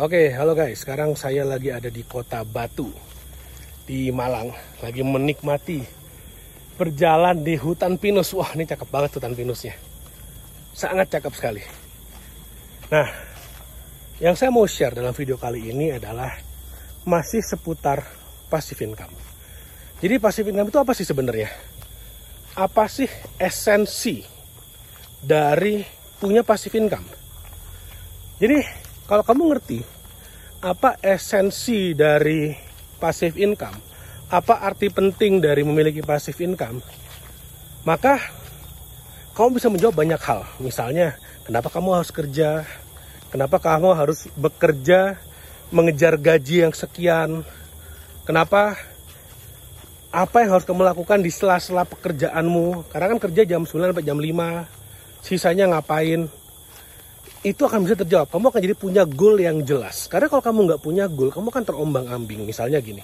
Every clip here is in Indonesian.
Oke, halo guys. Sekarang saya lagi ada di Kota Batu, di Malang. Lagi menikmati berjalan di hutan pinus. Wah, ini cakep banget hutan pinusnya. Sangat cakep sekali. Nah, yang saya mau share dalam video kali ini adalah masih seputar passive income. Jadi passive income itu apa sih sebenarnya? Apa sih esensi dari punya passive income? Jadi kalau kamu ngerti apa esensi dari passive income, apa arti penting dari memiliki passive income, maka kamu bisa menjawab banyak hal. Misalnya, kenapa kamu harus kerja? Kenapa kamu harus bekerja mengejar gaji yang sekian? Kenapa? Apa yang harus kamu lakukan di sela-sela pekerjaanmu? Karena kan kerja jam 9 sampai jam 5, sisanya ngapain? Itu akan bisa terjawab. Kamu akan jadi punya goal yang jelas. Karena kalau kamu nggak punya goal, kamu akan terombang-ambing. Misalnya gini,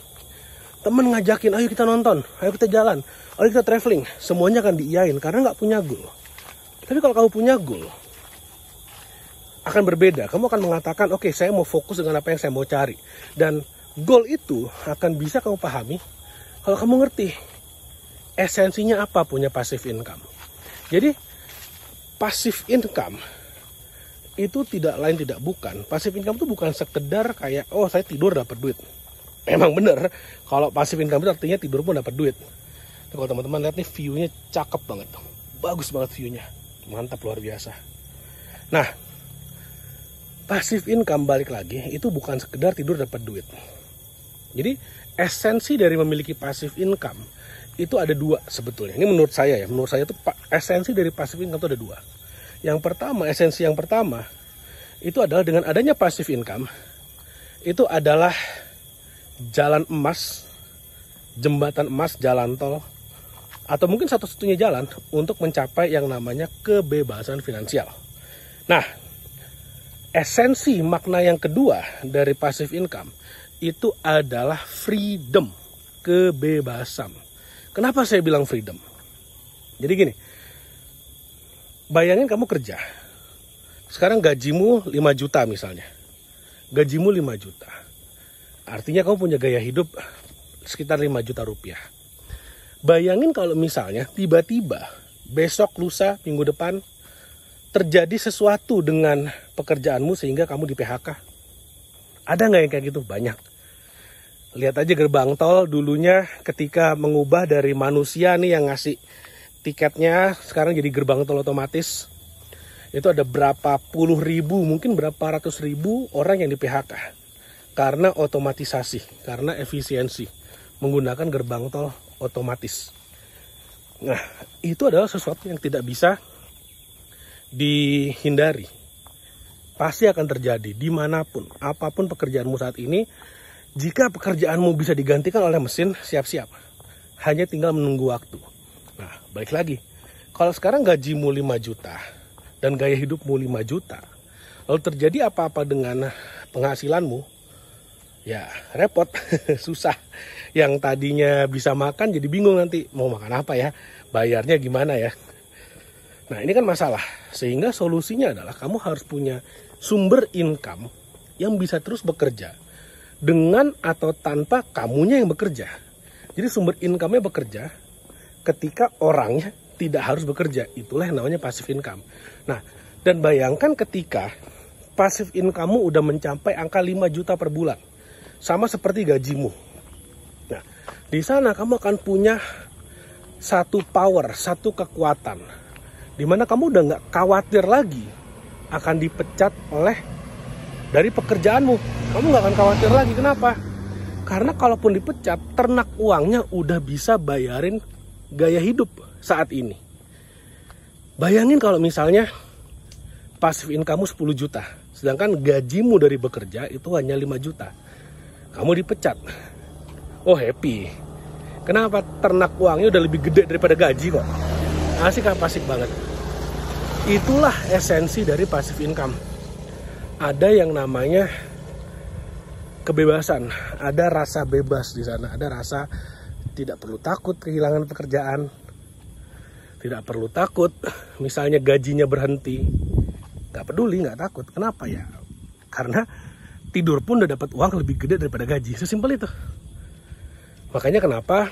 temen ngajakin, ayo kita nonton, ayo kita jalan, ayo kita traveling. Semuanya akan diiyain karena nggak punya goal. Tapi kalau kamu punya goal, akan berbeda. Kamu akan mengatakan, oke, saya mau fokus dengan apa yang saya mau cari. Dan goal itu akan bisa kamu pahami kalau kamu ngerti esensinya apa punya passive income. Jadi, passive income itu tidak lain tidak bukan. Passive income itu bukan sekedar kayak, oh saya tidur dapat duit. Memang bener, kalau passive income itu artinya tidur pun dapat duit. Nah, kalau teman-teman lihat nih, view-nya cakep banget. Bagus banget view-nya. Mantap, luar biasa. Nah, passive income balik lagi, itu bukan sekedar tidur dapat duit. Jadi, esensi dari memiliki passive income, itu ada dua sebetulnya. Ini menurut saya ya, menurut saya itu esensi dari passive income itu ada dua. Yang pertama, esensi yang pertama, itu adalah dengan adanya passive income, itu adalah jalan emas, jembatan emas, jalan tol, atau mungkin satu-satunya jalan untuk mencapai yang namanya kebebasan finansial. Nah, esensi makna yang kedua dari passive income, itu adalah freedom, kebebasan. Kenapa saya bilang freedom? Jadi gini, bayangin kamu kerja, sekarang gajimu 5 juta misalnya. Gajimu 5 juta. Artinya kamu punya gaya hidup sekitar 5 juta rupiah. Bayangin kalau misalnya tiba-tiba besok, lusa, minggu depan terjadi sesuatu dengan pekerjaanmu sehingga kamu di PHK. Ada nggak yang kayak gitu? Banyak. Lihat aja gerbang tol dulunya ketika mengubah dari manusia nih yang ngasih tiketnya, sekarang jadi gerbang tol otomatis. Itu ada berapa puluh ribu, mungkin berapa ratus ribu orang yang di PHK karena otomatisasi, karena efisiensi menggunakan gerbang tol otomatis. Nah, itu adalah sesuatu yang tidak bisa dihindari. Pasti akan terjadi dimanapun, apapun pekerjaanmu saat ini. Jika pekerjaanmu bisa digantikan oleh mesin, siap-siap. Hanya tinggal menunggu waktu. Nah, balik lagi. Kalau sekarang gajimu 5 juta dan gaya hidupmu 5 juta, lalu terjadi apa-apa dengan penghasilanmu, ya repot, susah. Yang tadinya bisa makan jadi bingung nanti mau makan apa ya, bayarnya gimana ya. Nah, ini kan masalah. Sehingga solusinya adalah kamu harus punya sumber income yang bisa terus bekerja dengan atau tanpa kamunya yang bekerja. Jadi sumber income-nya bekerja ketika orangnya tidak harus bekerja. Itulah yang namanya passive income. Nah, dan bayangkan ketika passive income-mu udah mencapai angka 5 juta per bulan. Sama seperti gajimu. Nah, di sana kamu akan punya satu power, satu kekuatan. Dimana kamu udah nggak khawatir lagi akan dipecat dari pekerjaanmu. Kamu nggak akan khawatir lagi. Kenapa? Karena kalaupun dipecat, ternak uangnya udah bisa bayarin gaya hidup saat ini. Bayangin kalau misalnya passive income 10 juta, sedangkan gajimu dari bekerja itu hanya 5 juta. Kamu dipecat. Oh, happy. Kenapa? Ternak uangnya udah lebih gede daripada gaji kok. Asik banget. Itulah esensi dari passive income. Ada yang namanya kebebasan, ada rasa bebas di sana, ada rasa tidak perlu takut kehilangan pekerjaan, tidak perlu takut misalnya gajinya berhenti, nggak peduli, nggak takut. Kenapa ya? Karena tidur pun udah dapat uang lebih gede daripada gaji. Sesimpel itu. Makanya kenapa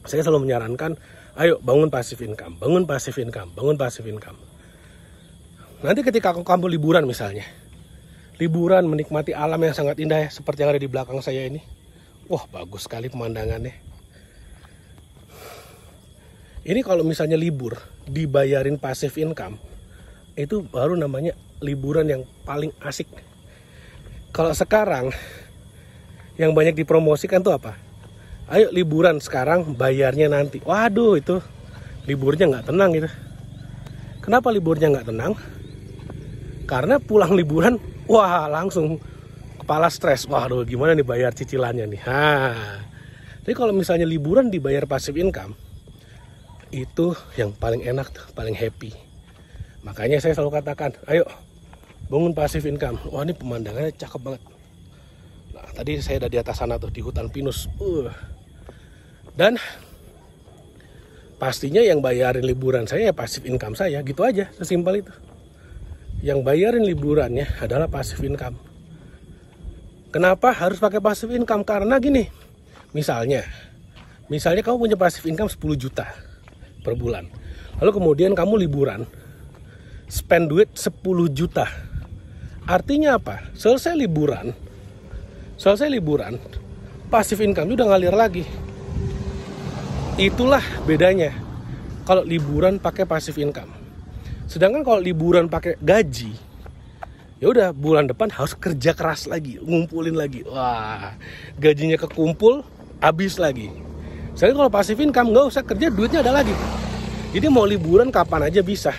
saya selalu menyarankan, ayo bangun passive income, bangun passive income, bangun passive income. Nanti ketika kamu liburan misalnya, liburan menikmati alam yang sangat indah ya, seperti yang ada di belakang saya ini. Wah, bagus sekali pemandangannya. Ini kalau misalnya libur dibayarin passive income, itu baru namanya liburan yang paling asik. Kalau sekarang yang banyak dipromosikan tuh apa? Ayo liburan sekarang, bayarnya nanti. Waduh, itu liburnya nggak tenang gitu. Kenapa liburnya nggak tenang? Karena pulang liburan, wah langsung kepala stres. Waduh, gimana nih bayar cicilannya nih? Jadi kalau misalnya liburan dibayar passive income, itu yang paling enak, paling happy. Makanya saya selalu katakan, ayo bangun passive income. Wah, ini pemandangannya cakep banget. Nah, tadi saya ada di atas sana tuh, di hutan pinus. Dan pastinya yang bayarin liburan saya ya passive income saya, gitu aja, sesimpel itu. Yang bayarin liburannya adalah passive income. Kenapa harus pakai passive income? Karena gini, misalnya kamu punya passive income 10 juta per bulan. Lalu kemudian kamu liburan, spend duit 10 juta. Artinya apa? Selesai liburan, passive income udah ngalir lagi. Itulah bedanya kalau liburan pakai passive income. Sedangkan kalau liburan pakai gaji, ya udah bulan depan harus kerja keras lagi, ngumpulin lagi. Wah, gajinya kekumpul, habis lagi. Sedangkan kalau passive income nggak usah kerja, duitnya ada lagi. Jadi mau liburan kapan aja bisa.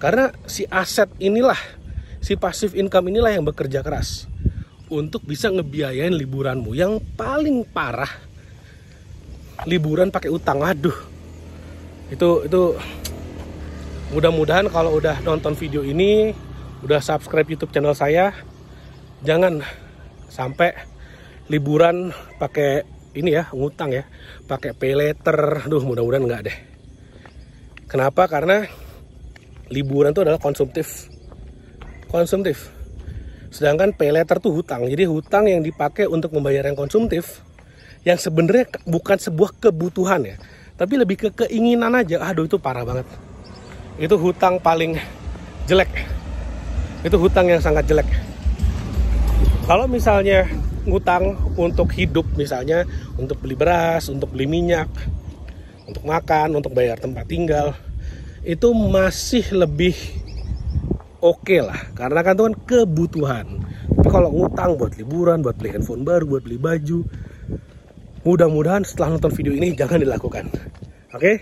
Karena si aset inilah, si passive income inilah yang bekerja keras untuk bisa ngebiayain liburanmu. Yang paling parah, liburan pakai utang. Aduh, itu mudah-mudahan kalau udah nonton video ini, udah subscribe YouTube channel saya, jangan sampai liburan pakai ini ya, ngutang ya, pakai pay later. Aduh, mudah-mudahan enggak deh. Kenapa? Karena liburan itu adalah konsumtif. Sedangkan pay later tuh hutang. Jadi hutang yang dipakai untuk membayar yang konsumtif, yang sebenarnya bukan sebuah kebutuhan ya, tapi lebih ke keinginan aja. Aduh, itu parah banget. Itu hutang paling jelek. Itu hutang yang sangat jelek. Kalau misalnya ngutang untuk hidup, misalnya untuk beli beras, untuk beli minyak, untuk makan, untuk bayar tempat tinggal, itu masih lebih oke lah, karena kan itu kan kebutuhan. Tapi kalau ngutang buat liburan, buat beli handphone baru, buat beli baju, mudah-mudahan setelah nonton video ini jangan dilakukan. Oke?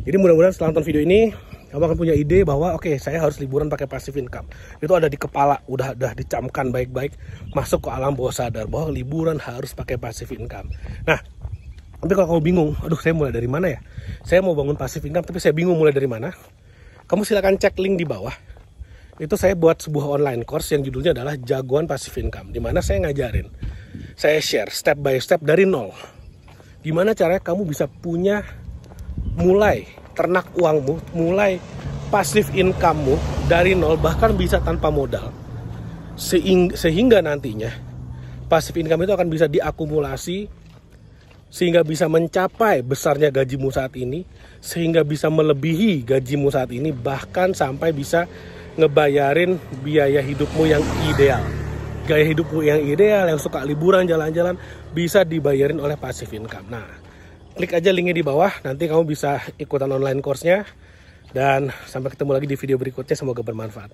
Jadi mudah-mudahan setelah nonton video ini kamu akan punya ide bahwa oke, saya harus liburan pakai passive income. Itu ada di kepala, udah dicamkan baik-baik, masuk ke alam bawah sadar bahwa liburan harus pakai passive income. Nah, tapi kalau kamu bingung, aduh saya mulai dari mana ya? Saya mau bangun passive income tapi saya bingung mulai dari mana. Kamu silakan cek link di bawah. Itu saya buat sebuah online course yang judulnya adalah Jagoan Passive Income, di mana saya ngajarin, saya share step by step dari nol. Gimana caranya kamu bisa mulai ternak uangmu, mulai passive income-mu dari nol, bahkan bisa tanpa modal. Sehingga nantinya passive income itu akan bisa diakumulasi, sehingga bisa mencapai besarnya gajimu saat ini, sehingga bisa melebihi gajimu saat ini, bahkan sampai bisa ngebayarin biaya hidupmu yang ideal. Gaya hidupmu yang ideal, yang suka liburan, jalan-jalan, bisa dibayarin oleh passive income. Nah, klik aja linknya di bawah, nanti kamu bisa ikutan online course-nya. Dan sampai ketemu lagi di video berikutnya, semoga bermanfaat.